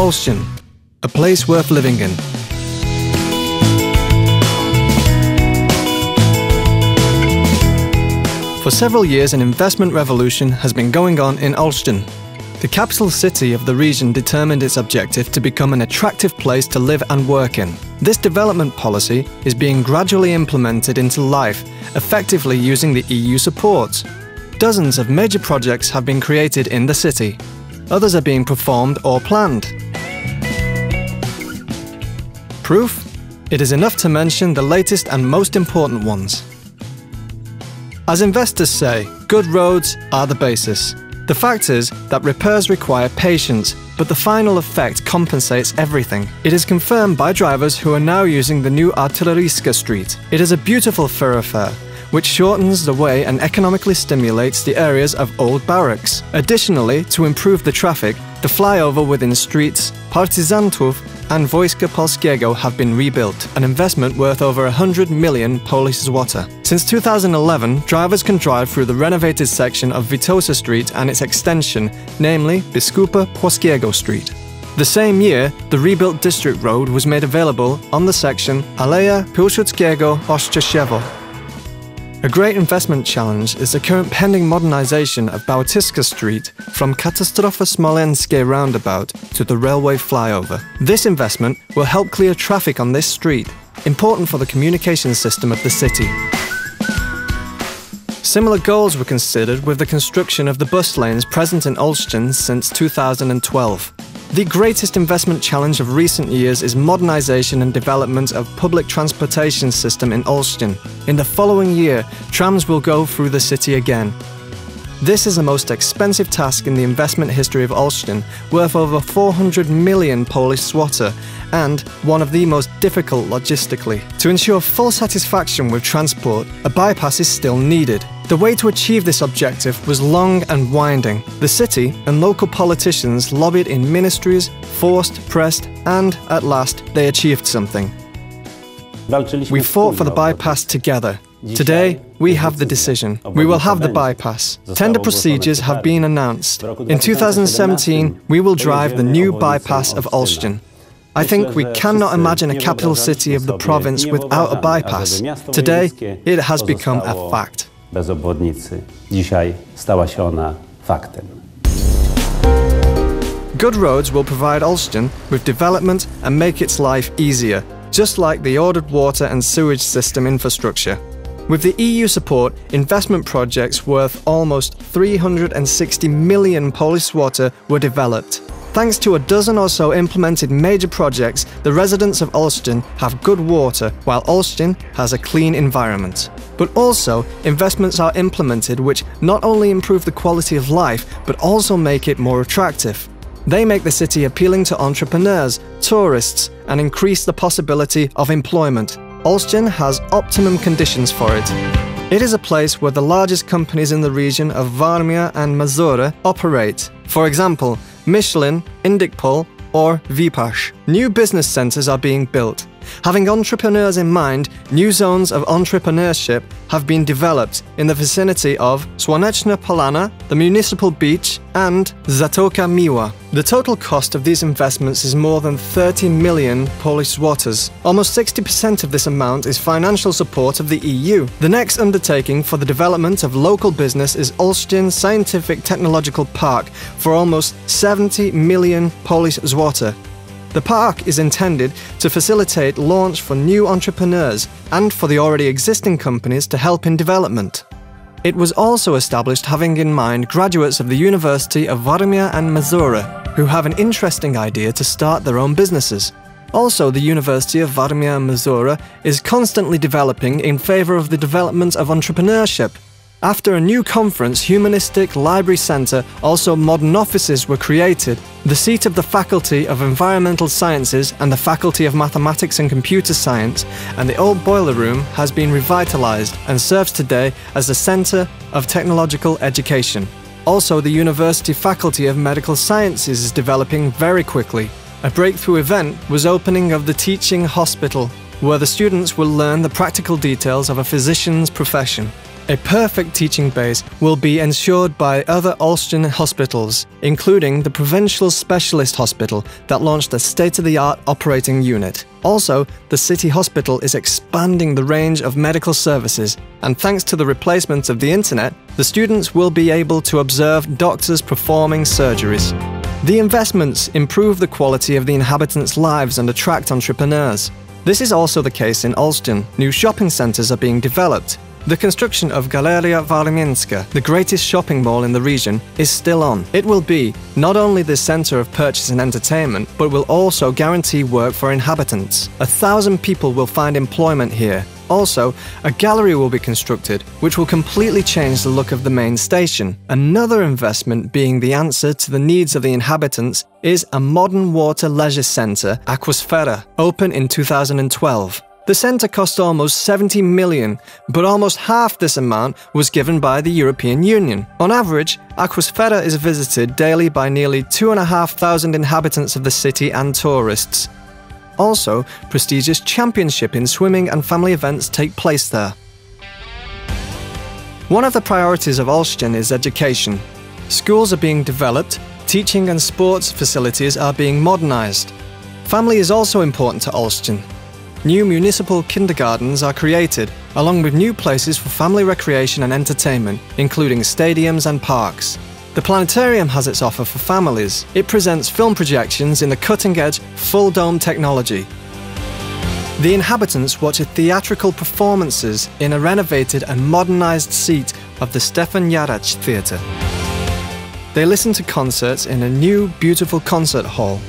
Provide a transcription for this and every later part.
Olsztyn, a place worth living in. For several years, an investment revolution has been going on in Olsztyn. The capital city of the region determined its objective to become an attractive place to live and work in. This development policy is being gradually implemented into life, effectively using the EU support. Dozens of major projects have been created in the city. Others are being performed or planned. Proof? It is enough to mention the latest and most important ones. As investors say, good roads are the basis. The fact is that repairs require patience, but the final effect compensates everything. It is confirmed by drivers who are now using the new Artyleryska Street. It is a beautiful thoroughfare, which shortens the way and economically stimulates the areas of old barracks. Additionally, to improve the traffic, the flyover within streets, Partyzantów and Wojska Polskiego have been rebuilt, an investment worth over 100 million Polish złoty. Since 2011, drivers can drive through the renovated section of Witosa Street and its extension, namely Biskupa Płockiego Street. The same year, the rebuilt district road was made available on the section Aleja Piłsudskiego-Ostrzeżewo. A great investment challenge is the current pending modernization of Bałtycka Street from Katastrofa Smoleńskiej roundabout to the railway flyover. This investment will help clear traffic on this street, important for the communication system of the city. Similar goals were considered with the construction of the bus lanes present in Olsztyn since 2012. The greatest investment challenge of recent years is modernization and development of public transportation system in Olsztyn. In the following year, trams will go through the city again. This is the most expensive task in the investment history of Olsztyn, worth over 400 million Polish złoty, and one of the most difficult logistically. To ensure full satisfaction with transport, a bypass is still needed. The way to achieve this objective was long and winding. The city and local politicians lobbied in ministries, forced, pressed, and, at last, they achieved something. We fought for the bypass together. Today, we have the decision. We will have the bypass. Tender procedures have been announced. In 2017, we will drive the new bypass of Olsztyn. I think we cannot imagine a capital city of the province without a bypass. Today, it has become a fact. Bez obwodnicy. Dzisiaj stała się ona faktem. Good roads will provide Olsztyn with development and make its life easier, just like the ordered water and sewage system infrastructure. With the EU support, investment projects worth almost 360 million Polish złoty were developed. Thanks to a dozen or so implemented major projects, the residents of Olsztyn have good water, while Olsztyn has a clean environment. But also, investments are implemented which not only improve the quality of life, but also make it more attractive. They make the city appealing to entrepreneurs, tourists, and increase the possibility of employment. Olsztyn has optimum conditions for it. It is a place where the largest companies in the region of Warmia and Mazury operate. For example, Michelin, Indykpol, or Vipash. New business centres are being built. Having entrepreneurs in mind, new zones of entrepreneurship have been developed in the vicinity of Słoneczna Polana, the municipal beach, and Zatoka Miła. The total cost of these investments is more than 30 million Polish złotys. Almost 60% of this amount is financial support of the EU. The next undertaking for the development of local business is Olsztyn Scientific Technological Park for almost 70 million Polish złoty. The park is intended to facilitate launch for new entrepreneurs and for the already existing companies to help in development. It was also established having in mind graduates of the University of Warmia and Mazury, who have an interesting idea to start their own businesses. Also, the University of Warmia and Mazury is constantly developing in favour of the development of entrepreneurship. After a new conference, Humanistic Library Centre, also modern offices were created. The seat of the Faculty of Environmental Sciences and the Faculty of Mathematics and Computer Science and the old boiler room has been revitalised and serves today as the Centre of Technological Education. Also, the University Faculty of Medical Sciences is developing very quickly. A breakthrough event was opening of the teaching hospital, where the students will learn the practical details of a physician's profession. A perfect teaching base will be ensured by other Olsztyn hospitals, including the Provincial Specialist Hospital that launched a state-of-the-art operating unit. Also, the city hospital is expanding the range of medical services, and thanks to the replacement of the internet, the students will be able to observe doctors performing surgeries. The investments improve the quality of the inhabitants' lives and attract entrepreneurs. This is also the case in Olsztyn. New shopping centres are being developed. The construction of Galeria Warmińska, the greatest shopping mall in the region, is still on. It will be not only the centre of purchase and entertainment, but will also guarantee work for inhabitants. 1,000 people will find employment here. Also, a gallery will be constructed, which will completely change the look of the main station. Another investment being the answer to the needs of the inhabitants is a modern water leisure centre, Aquasfera, open in 2012. The centre cost almost 70 million, but almost half this amount was given by the European Union. On average, Aquasfera is visited daily by nearly 2,500 inhabitants of the city and tourists. Also, prestigious championship in swimming and family events take place there. One of the priorities of Olsztyn is education. Schools are being developed, teaching and sports facilities are being modernised. Family is also important to Olsztyn. New municipal kindergartens are created, along with new places for family recreation and entertainment, including stadiums and parks. The planetarium has its offer for families. It presents film projections in the cutting-edge, full-dome technology. The inhabitants watch theatrical performances in a renovated and modernised seat of the Stefan Jaracz Theatre. They listen to concerts in a new, beautiful concert hall.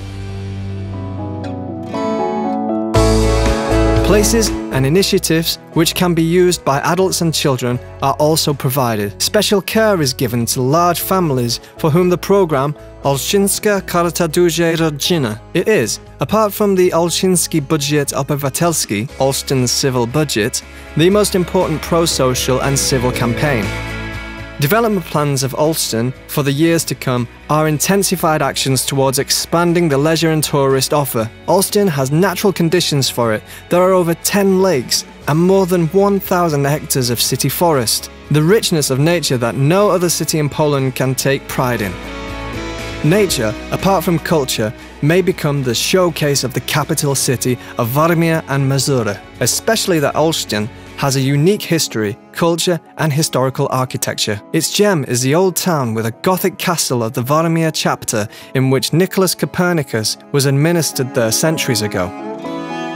Places and initiatives which can be used by adults and children are also provided. Special care is given to large families for whom the program Olsztyńska Karta Dużej Rodziny. It is, apart from the Olsztyński Budżet Obywatelski, Olsztyn's civil budget, the most important pro-social and civil campaign. Development plans of Olsztyn for the years to come are intensified actions towards expanding the leisure and tourist offer. Olsztyn has natural conditions for it. There are over 10 lakes and more than 1,000 hectares of city forest. The richness of nature that no other city in Poland can take pride in. Nature, apart from culture, may become the showcase of the capital city of Warmia and Mazury, especially that Olsztyn has a unique history, culture and historical architecture. Its gem is the old town with a Gothic castle of the Warmia chapter in which Nicholas Copernicus was administered there centuries ago.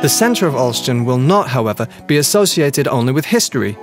The centre of Olsztyn will not, however, be associated only with history.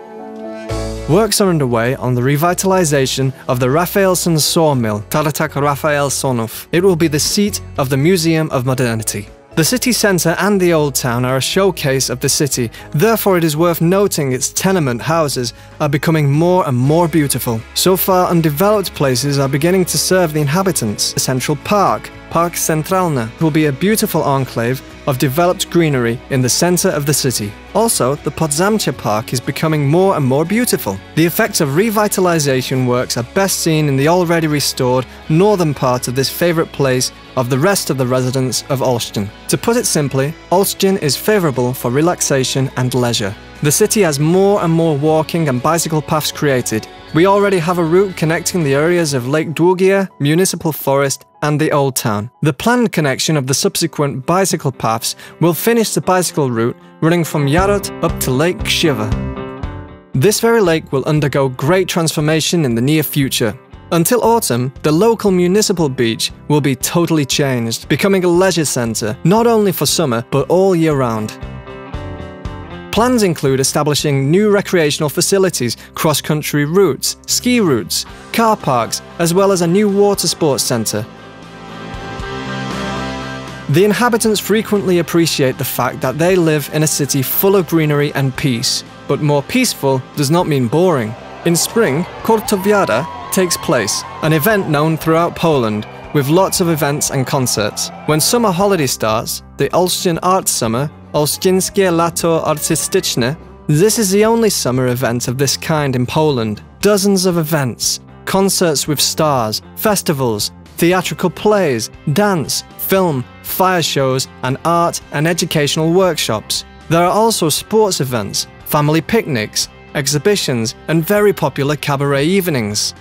Works are underway on the revitalization of the Rafaelson sawmill, Tartak Rafaelsonów. It will be the seat of the Museum of Modernity. The city centre and the old town are a showcase of the city, therefore it is worth noting its tenement houses are becoming more and more beautiful. So far undeveloped places are beginning to serve the inhabitants. The Central Park, Park Centralny, will be a beautiful enclave of developed greenery in the centre of the city. Also, the Podzamcze Park is becoming more and more beautiful. The effects of revitalization works are best seen in the already restored northern part of this favourite place of the rest of the residents of Olsztyn. To put it simply, Olsztyn is favourable for relaxation and leisure. The city has more and more walking and bicycle paths created. We already have a route connecting the areas of Lake Długie, Municipal Forest and the Old Town. The planned connection of the subsequent bicycle paths will finish the bicycle route running from Jarot up to Lake Krzywa. This very lake will undergo great transformation in the near future. Until autumn, the local municipal beach will be totally changed, becoming a leisure centre, not only for summer, but all year round. Plans include establishing new recreational facilities, cross-country routes, ski routes, car parks, as well as a new water sports centre. The inhabitants frequently appreciate the fact that they live in a city full of greenery and peace, but more peaceful does not mean boring. In spring, Kortowiada takes place, an event known throughout Poland, with lots of events and concerts. When summer holiday starts, the Olsztyn Art Summer, Olsztyńskie Lato Artystyczne, this is the only summer event of this kind in Poland. Dozens of events, concerts with stars, festivals, theatrical plays, dance, film, fire shows, and art and educational workshops. There are also sports events, family picnics, exhibitions, and very popular cabaret evenings.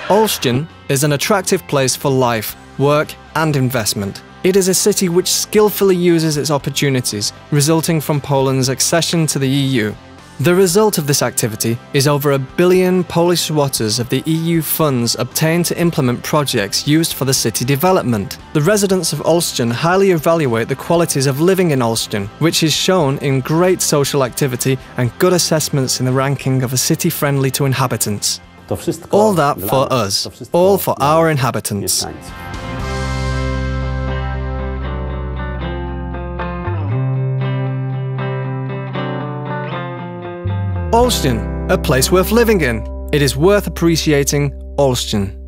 Olsztyn is an attractive place for life, work, and investment. It is a city which skillfully uses its opportunities resulting from Poland's accession to the EU. The result of this activity is over £1 billion Polish złotys of the EU funds obtained to implement projects used for the city development. The residents of Olsztyn highly evaluate the qualities of living in Olsztyn, which is shown in great social activity and good assessments in the ranking of a city friendly to inhabitants. All that for us, all for our inhabitants. Olsztyn, a place worth living in. It is worth appreciating Olsztyn.